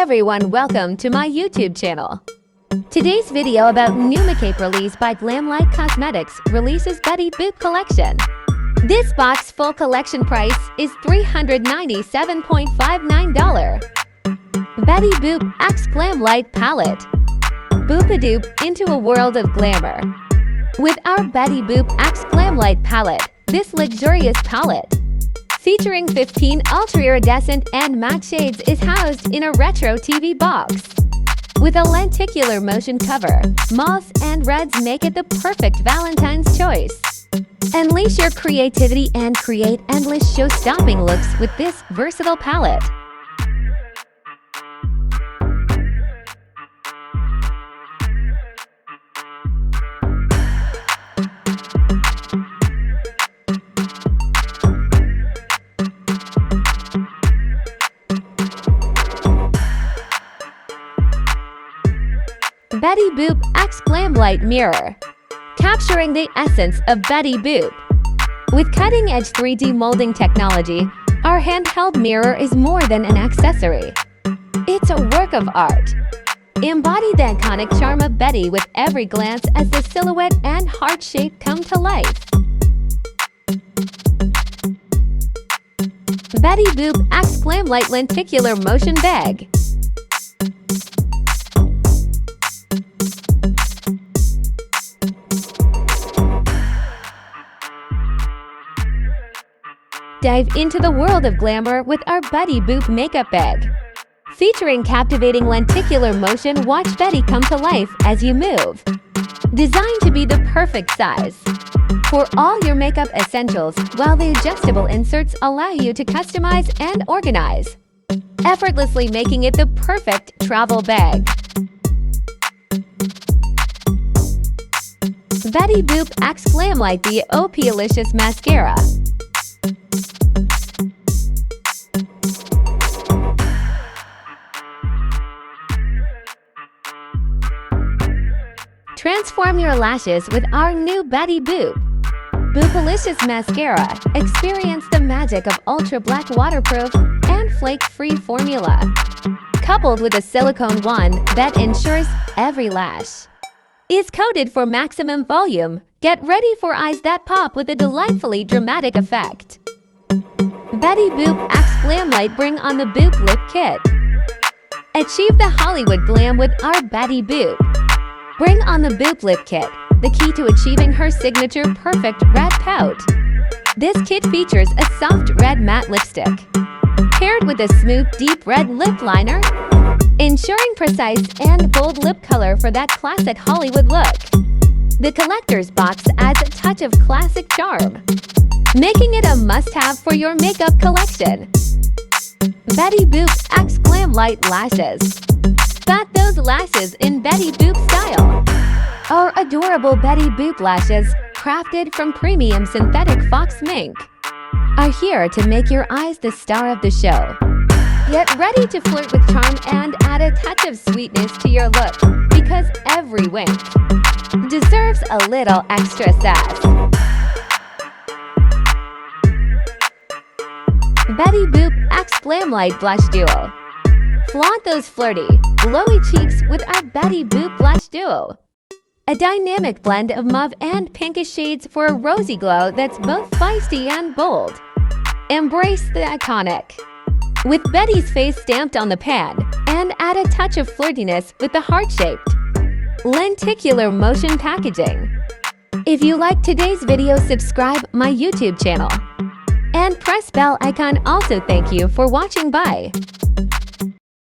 everyone, welcome to my YouTube channel. Today's video about new makeup release by Glamlite Cosmetics releases Betty Boop Collection. This box full collection price is $397.59. Betty Boop X Glamlite Palette. Boop-A-Doop into a world of glamour. With our Betty Boop X Glamlite Palette, this luxurious palette, featuring 15 ultra-iridescent and matte shades, is housed in a retro TV box. With a lenticular motion cover, mauves and reds make it the perfect Valentine's choice. Unleash your creativity and create endless show-stopping looks with this versatile palette. Betty Boop X Glamlite Mirror, capturing the essence of Betty Boop. With cutting-edge 3D molding technology, our handheld mirror is more than an accessory. It's a work of art. Embody the iconic charm of Betty with every glance as the silhouette and heart shape come to life. Betty Boop X Glamlite Lenticular Motion Bag. Dive into the world of glamour with our Betty Boop makeup bag. Featuring captivating lenticular motion, watch Betty come to life as you move. Designed to be the perfect size for all your makeup essentials, while the adjustable inserts allow you to customize and organize, effortlessly making it the perfect travel bag. Betty Boop X Glamlite Beauty&Brands Mascara. Transform your lashes with our new Betty Boop. Boop-A-Licious Mascara. Experience the magic of ultra-black waterproof and flake-free formula, coupled with a silicone wand that ensures every lash is coated for maximum volume. Get ready for eyes that pop with a delightfully dramatic effect. Betty Boop X Glamlite Bring on the Boop Lip Kit. Achieve the Hollywood glam with our Betty Boop. Bring on the Boop Lip Kit, the key to achieving her signature perfect red pout. This kit features a soft red matte lipstick, paired with a smooth deep red lip liner, ensuring precise and bold lip color for that classic Hollywood look. The collector's box adds a touch of classic charm, making it a must-have for your makeup collection. Betty Boop X Glamlite Lashes. Got those lashes in Betty Boop style. Our adorable Betty Boop lashes, crafted from premium synthetic fox mink, are here to make your eyes the star of the show. Get ready to flirt with charm and add a touch of sweetness to your look, because every wink deserves a little extra sass. Betty Boop X Glamlite Blush Duo. Flaunt those flirty, glowy cheeks with our Betty Boop Blush Duo. A dynamic blend of mauve and pinkish shades for a rosy glow that's both feisty and bold. Embrace the iconic, with Betty's face stamped on the pan, and add a touch of flirtiness with the heart-shaped, lenticular motion packaging. If you like today's video, subscribe my YouTube channel and press bell icon. Also, thank you for watching. Bye.